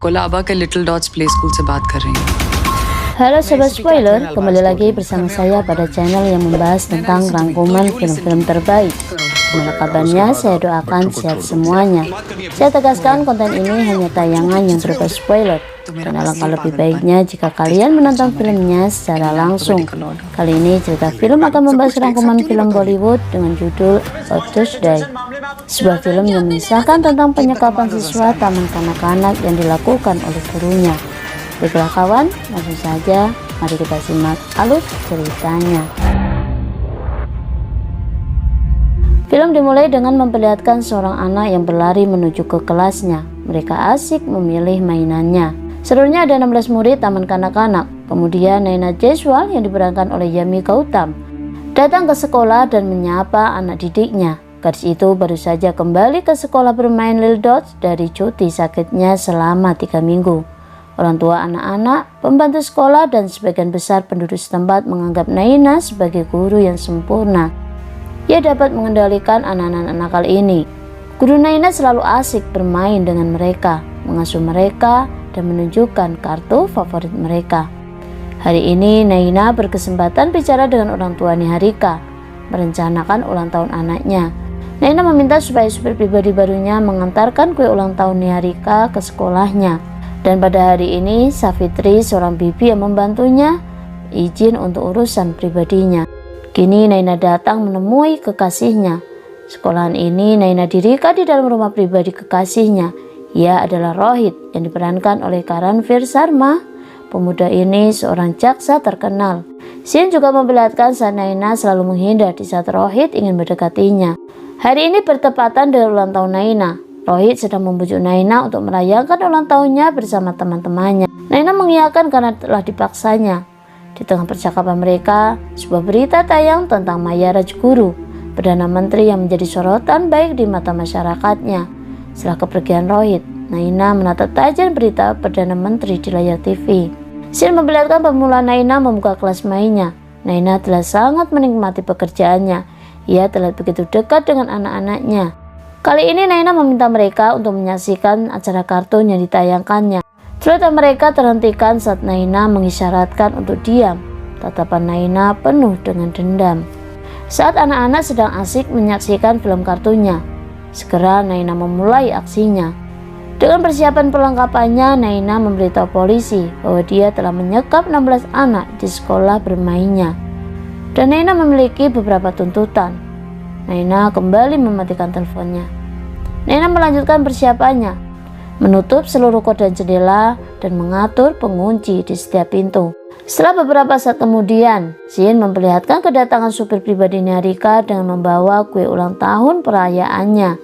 कोलाबा के little dots play school से बात कर रही हूँ। Halo Sobat Spoiler, kembali lagi bersama saya pada channel yang membahas tentang rangkuman film-film terbaik. Gimana kabarnya? Saya doakan sehat semuanya. Saya tegaskan konten ini hanya tayangan yang berupa spoiler, dan alangkah lebih baiknya jika kalian menonton filmnya secara langsung. Kali ini cerita film akan membahas rangkuman film Bollywood dengan judul A Tuesday, sebuah film yang mengisahkan tentang penyekapan siswa taman kanak-kanak yang dilakukan oleh gurunya. Baiklah kawan, langsung saja mari kita simak alur ceritanya. Film dimulai dengan memperlihatkan seorang anak yang berlari menuju ke kelasnya. Mereka asik memilih mainannya. Seluruhnya ada 16 murid taman kanak-kanak. Kemudian Naina Jaiswal yang diperankan oleh Yami Gautam datang ke sekolah dan menyapa anak didiknya. Gadis itu baru saja kembali ke sekolah bermain Lil Dots dari cuti sakitnya selama 3 minggu. Orang tua anak-anak, pembantu sekolah, dan sebagian besar penduduk setempat menganggap Naina sebagai guru yang sempurna. Ia dapat mengendalikan anak-anak nakal ini. Guru Naina selalu asik bermain dengan mereka, mengasuh mereka, dan menunjukkan kartu favorit mereka. Hari ini Naina berkesempatan bicara dengan orang tua Niharika, merencanakan ulang tahun anaknya. Naina meminta supaya supir pribadi barunya mengantarkan kue ulang tahun Niharika ke sekolahnya. Dan pada hari ini Savitri, seorang bibi yang membantunya, izin untuk urusan pribadinya. Kini Naina datang menemui kekasihnya. Sekolahan ini Naina dirikan di dalam rumah pribadi kekasihnya. Ia adalah Rohit yang diperankan oleh Karanvir Sharma. Pemuda ini seorang jaksa terkenal. Scene juga memperlihatkan saat Naina selalu menghindar di saat Rohit ingin mendekatinya. Hari ini bertepatan dengan ulang tahun Naina. Rohit sedang membujuk Naina untuk merayakan ulang tahunnya bersama teman-temannya. Naina mengiyakan karena telah dipaksanya. Di tengah percakapan mereka, sebuah berita tayang tentang Maya Rajguru, Perdana Menteri yang menjadi sorotan baik di mata masyarakatnya. Setelah kepergian Rohit, Naina menatap tajam berita Perdana Menteri di layar TV. Scene memperlihatkan pemula Naina membuka kelas mainnya. Naina telah sangat menikmati pekerjaannya. Ia telah begitu dekat dengan anak-anaknya. Kali ini Naina meminta mereka untuk menyaksikan acara kartun yang ditayangkannya. Cerita mereka terhentikan saat Naina mengisyaratkan untuk diam. Tatapan Naina penuh dengan dendam. Saat anak-anak sedang asik menyaksikan film kartunnya, segera Naina memulai aksinya. Dengan persiapan perlengkapannya, Naina memberitahu polisi bahwa dia telah menyekap 16 anak di sekolah bermainnya. Dan Naina memiliki beberapa tuntutan. Naina kembali mematikan teleponnya. Naina melanjutkan persiapannya, menutup seluruh korden jendela dan mengatur pengunci di setiap pintu. Setelah beberapa saat kemudian, Scene memperlihatkan kedatangan supir pribadi Niharika dengan membawa kue ulang tahun perayaannya.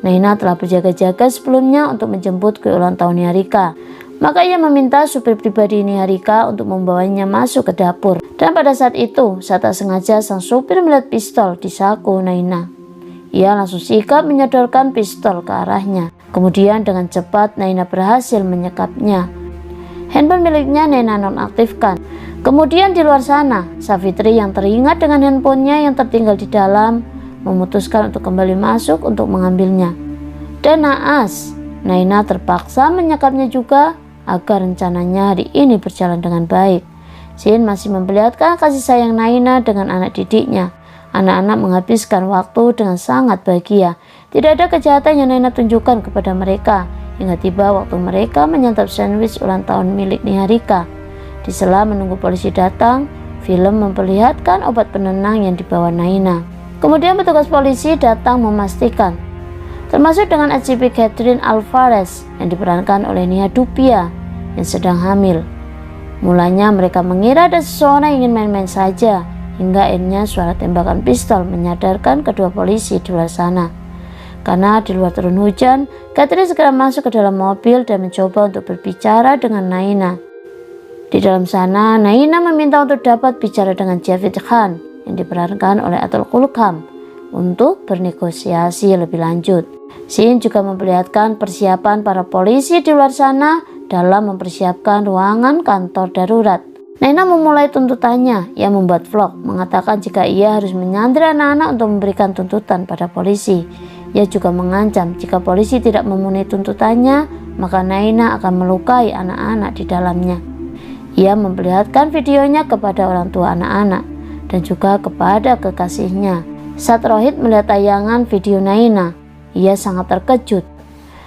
Naina telah berjaga-jaga sebelumnya untuk menjemput kue ulang tahun Niharika. Maka ia meminta supir pribadi Niharika untuk membawanya masuk ke dapur. Dan pada saat itu, saat tak sengaja sang supir melihat pistol di saku Naina. Ia langsung sigap menyodorkan pistol ke arahnya. Kemudian dengan cepat Naina berhasil menyekapnya. Handphone miliknya Naina nonaktifkan. Kemudian di luar sana, Savitri yang teringat dengan handphonenya yang tertinggal di dalam, memutuskan untuk kembali masuk untuk mengambilnya. Dan naas, Naina terpaksa menyekapnya juga agar rencananya hari ini berjalan dengan baik. Scene masih memperlihatkan kasih sayang Naina dengan anak didiknya. Anak-anak menghabiskan waktu dengan sangat bahagia. Tidak ada kejahatan yang Naina tunjukkan kepada mereka hingga tiba waktu mereka menyantap sandwich ulang tahun milik Niharika. Di sela menunggu polisi datang, film memperlihatkan obat penenang yang dibawa Naina. Kemudian petugas polisi datang memastikan, termasuk dengan ACP Catherine Alvarez yang diperankan oleh Nia Dupia yang sedang hamil. Mulanya mereka mengira ada seseorang yang ingin main-main saja, hingga akhirnya suara tembakan pistol menyadarkan kedua polisi di luar sana. Karena di luar turun hujan, Catherine segera masuk ke dalam mobil dan mencoba untuk berbicara dengan Naina. Di dalam sana, Naina meminta untuk dapat bicara dengan Javed Khan yang diperankan oleh Atul Kulkham untuk bernegosiasi lebih lanjut. Scene juga memperlihatkan persiapan para polisi di luar sana dalam mempersiapkan ruangan kantor darurat. Naina memulai tuntutannya. Ia membuat vlog mengatakan jika ia harus menyandera anak-anak untuk memberikan tuntutan pada polisi. Ia juga mengancam jika polisi tidak memenuhi tuntutannya, maka Naina akan melukai anak-anak di dalamnya. Ia memperlihatkan videonya kepada orang tua anak-anak dan juga kepada kekasihnya. Saat Rohit melihat tayangan video Naina, ia sangat terkejut.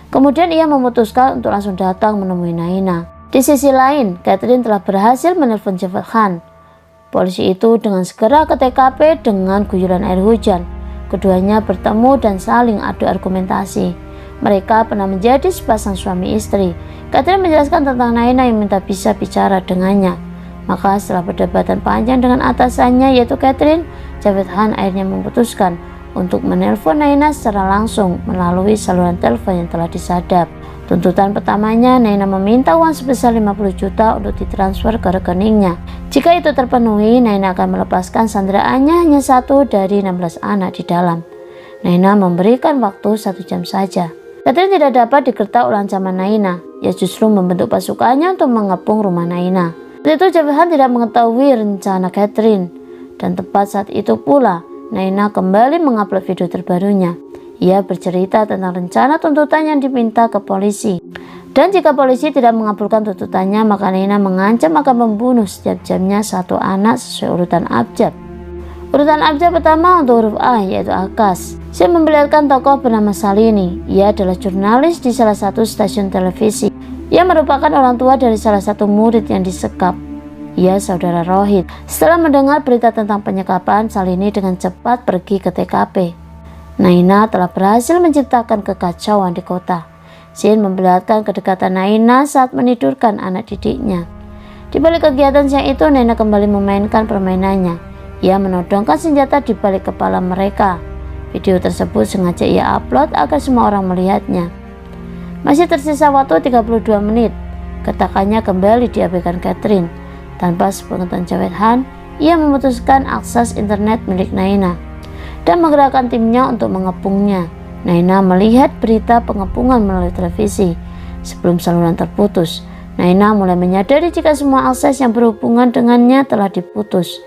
Kemudian ia memutuskan untuk langsung datang menemui Naina. Di sisi lain, Catherine telah berhasil menelpon Javed Khan. Polisi itu dengan segera ke TKP dengan guyuran air hujan. Keduanya bertemu dan saling adu argumentasi. Mereka pernah menjadi sepasang suami istri. Catherine menjelaskan tentang Naina yang minta bisa bicara dengannya. Maka setelah perdebatan panjang dengan atasannya yaitu Catherine, Javed Khan akhirnya memutuskan untuk menelpon Naina secara langsung melalui saluran telepon yang telah disadap. Tuntutan pertamanya, Naina meminta uang sebesar 50 juta untuk ditransfer ke rekeningnya. Jika itu terpenuhi, Naina akan melepaskan sanderaannya hanya satu dari 16 anak di dalam. Naina memberikan waktu 1 jam saja. Catherine tidak dapat digertak oleh ancaman Naina. Ia justru membentuk pasukannya untuk mengepung rumah Naina. Saat itu Javed Khan tidak mengetahui rencana Catherine. Dan tepat saat itu pula, Naina kembali mengupload video terbarunya. Ia bercerita tentang rencana tuntutan yang diminta ke polisi. Dan jika polisi tidak mengabulkan tuntutannya, maka Naina mengancam akan membunuh setiap jamnya satu anak sesuai urutan abjad. Urutan abjad pertama untuk huruf A yaitu Akas. Saya memperlihatkan tokoh bernama Salini. Ia adalah jurnalis di salah satu stasiun televisi. Ia merupakan orang tua dari salah satu murid yang disekap. Ia saudara Rohit. Setelah mendengar berita tentang penyekapan, Salini dengan cepat pergi ke TKP. Naina telah berhasil menciptakan kekacauan di kota. Shin memperlihatkan kedekatan Naina saat menidurkan anak didiknya. Di balik kegiatan siang itu, Naina kembali memainkan permainannya. Ia menodongkan senjata di balik kepala mereka. Video tersebut sengaja ia upload agar semua orang melihatnya. Masih tersisa waktu 32 menit. Getakannya kembali diabaikan Catherine. Tanpa sepengetahuan Javed Khan, ia memutuskan akses internet milik Naina dan menggerakkan timnya untuk mengepungnya. Naina melihat berita pengepungan melalui televisi. Sebelum saluran terputus, Naina mulai menyadari jika semua akses yang berhubungan dengannya telah diputus.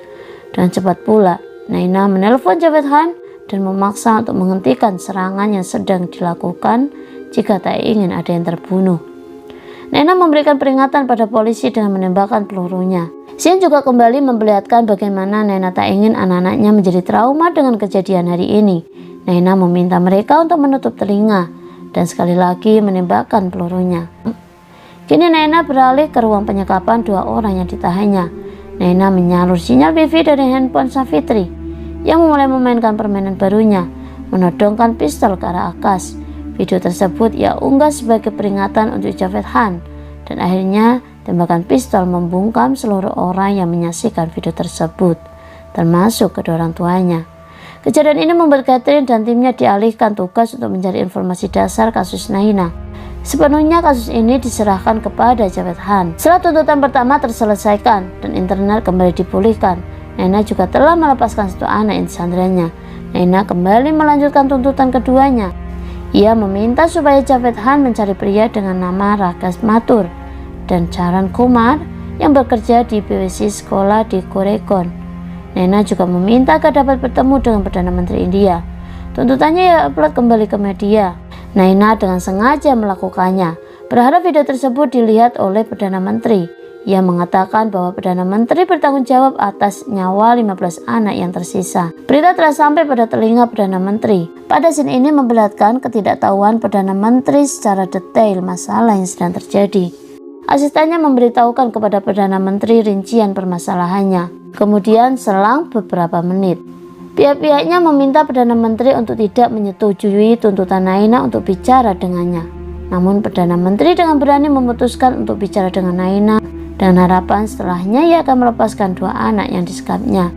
Dengan cepat pula, Naina menelpon Javed Khan dan memaksa untuk menghentikan serangan yang sedang dilakukan jika tak ingin ada yang terbunuh. Naina memberikan peringatan pada polisi dengan menembakkan pelurunya. Shin juga kembali memperlihatkan bagaimana Naina tak ingin anak-anaknya menjadi trauma dengan kejadian hari ini. Naina meminta mereka untuk menutup telinga dan sekali lagi menembakkan pelurunya. Kini Naina beralih ke ruang penyekapan 2 orang yang ditahannya. Naina menyalur sinyal wifi dari handphone Savitri yang mulai memainkan permainan barunya, menodongkan pistol ke arah Akas. Video tersebut ia unggah sebagai peringatan untuk Javed Khan dan akhirnya tembakan pistol membungkam seluruh orang yang menyaksikan video tersebut, termasuk kedua orang tuanya. Kejadian ini membuat Catherine dan timnya dialihkan tugas untuk mencari informasi dasar kasus Naina. Sepenuhnya kasus ini diserahkan kepada Javed Khan. Setelah tuntutan pertama terselesaikan dan internet kembali dipulihkan, Naina juga telah melepaskan 1 anak yang disandranya. Naina kembali melanjutkan tuntutan keduanya. Ia meminta supaya Javed Khan mencari pria dengan nama Rakesh Mathur dan Charan Kumar yang bekerja di BWC sekolah di Goregaon. Naina juga meminta agar dapat bertemu dengan Perdana Menteri India. Tuntutannya ia upload kembali ke media. Naina dengan sengaja melakukannya, berharap video tersebut dilihat oleh Perdana Menteri. Ia mengatakan bahwa Perdana Menteri bertanggung jawab atas nyawa 15 anak yang tersisa. Berita telah sampai pada telinga Perdana Menteri. Pada scene ini memperlihatkan ketidaktahuan Perdana Menteri secara detail masalah yang sedang terjadi. Asistennya memberitahukan kepada Perdana Menteri rincian permasalahannya. Kemudian selang beberapa menit, pihak-pihaknya meminta Perdana Menteri untuk tidak menyetujui tuntutan Naina untuk bicara dengannya. Namun Perdana Menteri dengan berani memutuskan untuk bicara dengan Naina dengan harapan setelahnya ia akan melepaskan 2 anak yang disekapnya.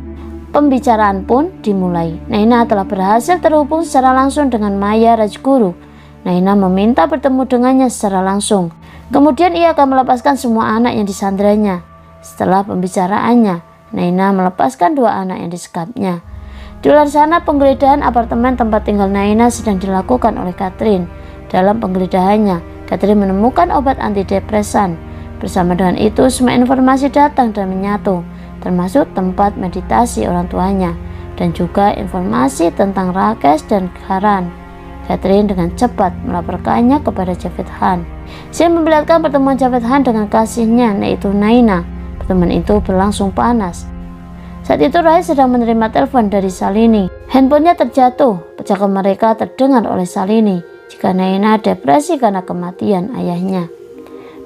Pembicaraan pun dimulai. Naina telah berhasil terhubung secara langsung dengan Maya Rajguru. Naina meminta bertemu dengannya secara langsung. Kemudian ia akan melepaskan semua anak yang disandranya. Setelah pembicaraannya, Naina melepaskan 2 anak yang disekapnya. Di luar sana, penggeledahan apartemen tempat tinggal Naina sedang dilakukan oleh Catherine. Dalam penggeledahannya, Catherine menemukan obat antidepresan. Bersama dengan itu, semua informasi datang dan menyatu, termasuk tempat meditasi orang tuanya, dan juga informasi tentang Rakesh dan Karan. Catherine dengan cepat melaporkannya kepada Javed Khan. Scene memperlihatkan pertemuan Javed Khan dengan kasihnya, yaitu Naina. Pertemuan itu berlangsung panas. Saat itu Rahid sedang menerima telepon dari Shalini. Handphonenya terjatuh. Percakapan mereka terdengar oleh Shalini jika Naina depresi karena kematian ayahnya.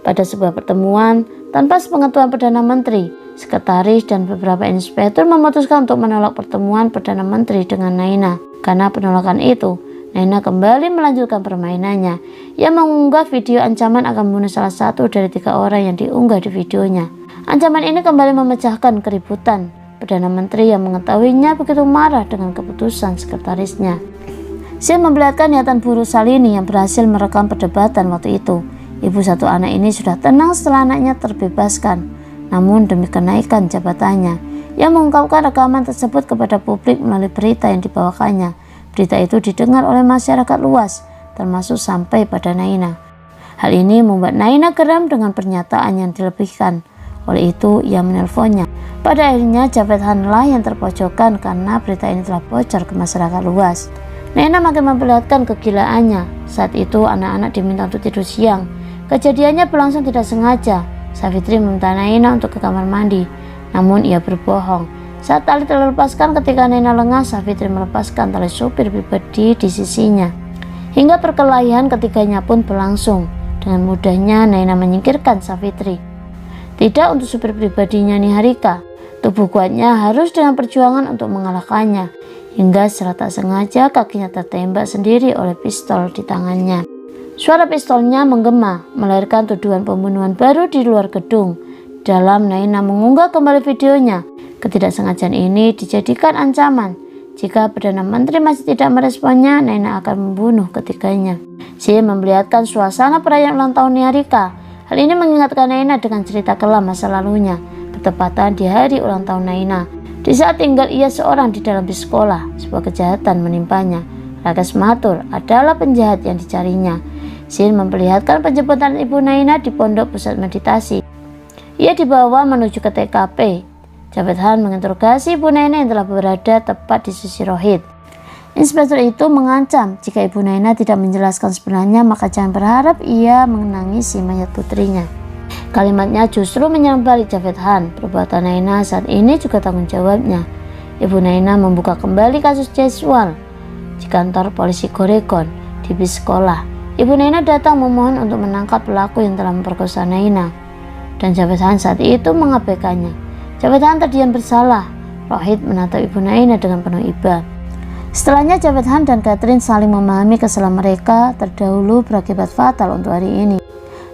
Pada sebuah pertemuan, tanpa sepengetahuan Perdana Menteri, sekretaris dan beberapa inspektur memutuskan untuk menolak pertemuan Perdana Menteri dengan Naina. Karena penolakan itu, Naina kembali melanjutkan permainannya. Ia mengunggah video ancaman akan membunuh salah satu dari 3 orang yang diunggah di videonya. Ancaman ini kembali memecahkan keributan. Perdana Menteri yang mengetahuinya begitu marah dengan keputusan sekretarisnya. Scene memperlihatkan niatan buruk Shalini yang berhasil merekam perdebatan waktu itu. Ibu satu anak ini sudah tenang setelah anaknya terbebaskan. Namun demi kenaikan jabatannya, ia mengungkapkan rekaman tersebut kepada publik melalui berita yang dibawakannya. Berita itu didengar oleh masyarakat luas, termasuk sampai pada Naina. Hal ini membuat Naina geram dengan pernyataan yang dilebihkan. Oleh itu, ia menelponnya. Pada akhirnya, Javed Khan lah yang terpojokkan karena berita ini telah bocor ke masyarakat luas. Naina makin memperlihatkan kegilaannya. Saat itu, anak-anak diminta untuk tidur siang. Kejadiannya berlangsung tidak sengaja. Savitri meminta Naina untuk ke kamar mandi. Namun, ia berbohong. Saat tali terlepaskan ketika Naina lengah, Savitri melepaskan tali supir pribadi di sisinya. Hingga perkelahian ketiganya pun berlangsung. Dengan mudahnya, Naina menyingkirkan Savitri. Tidak untuk supir pribadinya Niharika. Tubuh kuatnya harus dengan perjuangan untuk mengalahkannya. Hingga secara tak sengaja kakinya tertembak sendiri oleh pistol di tangannya. Suara pistolnya menggema, melahirkan tuduhan pembunuhan baru di luar gedung. Dalam Naina mengunggah kembali videonya. Ketidaksengajaan ini dijadikan ancaman. Jika Perdana Menteri masih tidak meresponnya, Naina akan membunuh ketiganya. Scene memperlihatkan suasana perayaan ulang tahun Niharika. Hal ini mengingatkan Naina dengan cerita kelam masa lalunya, bertepatan di hari ulang tahun Naina. Di saat tinggal ia seorang di dalam bis sekolah, sebuah kejahatan menimpanya. Rakesh Mathur adalah penjahat yang dicarinya. Scene memperlihatkan penjemputan ibu Naina di pondok pusat meditasi. Ia dibawa menuju ke TKP. Javed Khan menginterogasi ibu Naina yang telah berada tepat di sisi Rohit. Inspektur itu mengancam jika ibu Naina tidak menjelaskan sebenarnya maka jangan berharap ia menangisi mayat putrinya. Kalimatnya justru menyerang balik Javed Khan. Perbuatan Naina saat ini juga tanggung jawabnya. Ibu Naina membuka kembali kasus Jaiswal di kantor polisi Goregaon di bis sekolah. Ibu Naina datang memohon untuk menangkap pelaku yang telah memperkosa Naina. Dan Javed Khan saat itu mengabaikannya. Javed Khan terdiam bersalah. Rohit menatap ibu Naina dengan penuh iba. Setelahnya Javed Khan dan Catherine saling memahami kesalahan mereka terdahulu berakibat fatal untuk hari ini.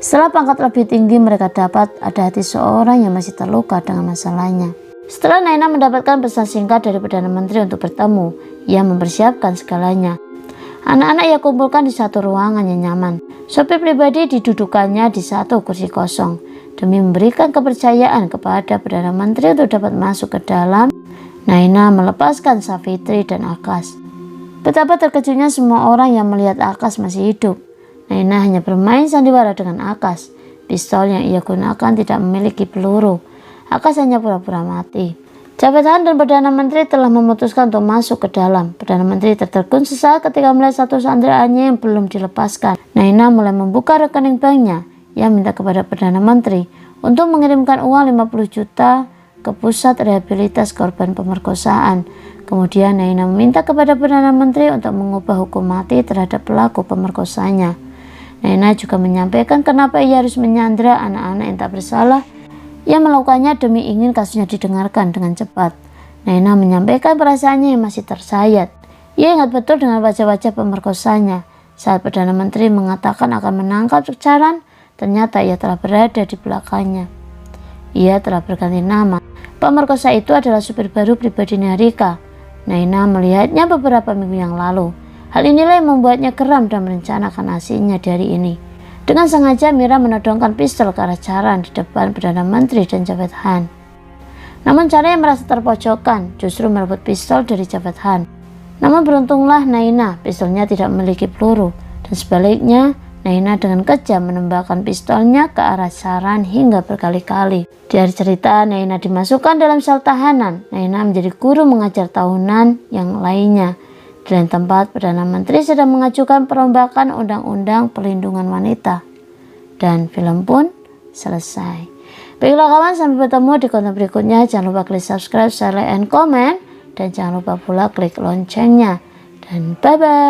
Setelah pangkat lebih tinggi mereka dapat ada hati seorang yang masih terluka dengan masalahnya. Setelah Naina mendapatkan pesan singkat dari Perdana Menteri untuk bertemu, ia mempersiapkan segalanya. Anak-anak ia kumpulkan di satu ruangan yang nyaman. Sopir pribadi didudukannya di satu kursi kosong. Demi memberikan kepercayaan kepada Perdana Menteri untuk dapat masuk ke dalam, Naina melepaskan Savitri dan Akash. Betapa terkejutnya semua orang yang melihat Akash masih hidup. Naina hanya bermain sandiwara dengan Akash. Pistol yang ia gunakan tidak memiliki peluru. Akash hanya pura-pura mati. Javed Khan dan Perdana Menteri telah memutuskan untuk masuk ke dalam. Perdana Menteri tertegun sesaat ketika melihat satu sandraannya yang belum dilepaskan. Naina mulai membuka rekening banknya. Ia minta kepada Perdana Menteri untuk mengirimkan uang 50 juta ke pusat rehabilitas korban pemerkosaan. Kemudian Naina meminta kepada Perdana Menteri untuk mengubah hukum mati terhadap pelaku pemerkosanya. Naina juga menyampaikan kenapa ia harus menyandra anak-anak yang tak bersalah. Ia melakukannya demi ingin kasusnya didengarkan dengan cepat. Naina menyampaikan perasaannya yang masih tersayat. Ia ingat betul dengan wajah-wajah pemerkosanya. Saat Perdana Menteri mengatakan akan menangkap Caran, ternyata ia telah berada di belakangnya. Ia telah berganti nama. Pemerkosa itu adalah supir baru pribadi Niharika. Naina melihatnya beberapa minggu yang lalu. Hal inilah yang membuatnya geram dan merencanakan aksinya di hari ini. Dengan sengaja Mira menodongkan pistol ke arah Caran di depan Perdana Menteri dan Javed Khan. Namun Caran yang merasa terpojokkan justru merebut pistol dari Javed Khan. Namun beruntunglah Naina, pistolnya tidak memiliki peluru. Dan sebaliknya, Naina dengan kejam menembakkan pistolnya ke arah Caran hingga berkali-kali. Di akhir cerita, Naina dimasukkan dalam sel tahanan. Naina menjadi guru mengajar tahunan yang lainnya. Di lain tempat, Perdana Menteri sedang mengajukan perombakan Undang-Undang Perlindungan Wanita. dan film pun selesai. Baiklah kawan, sampai bertemu di konten berikutnya. Jangan lupa klik subscribe, share, like, and comment. Dan jangan lupa pula klik loncengnya. Dan bye-bye.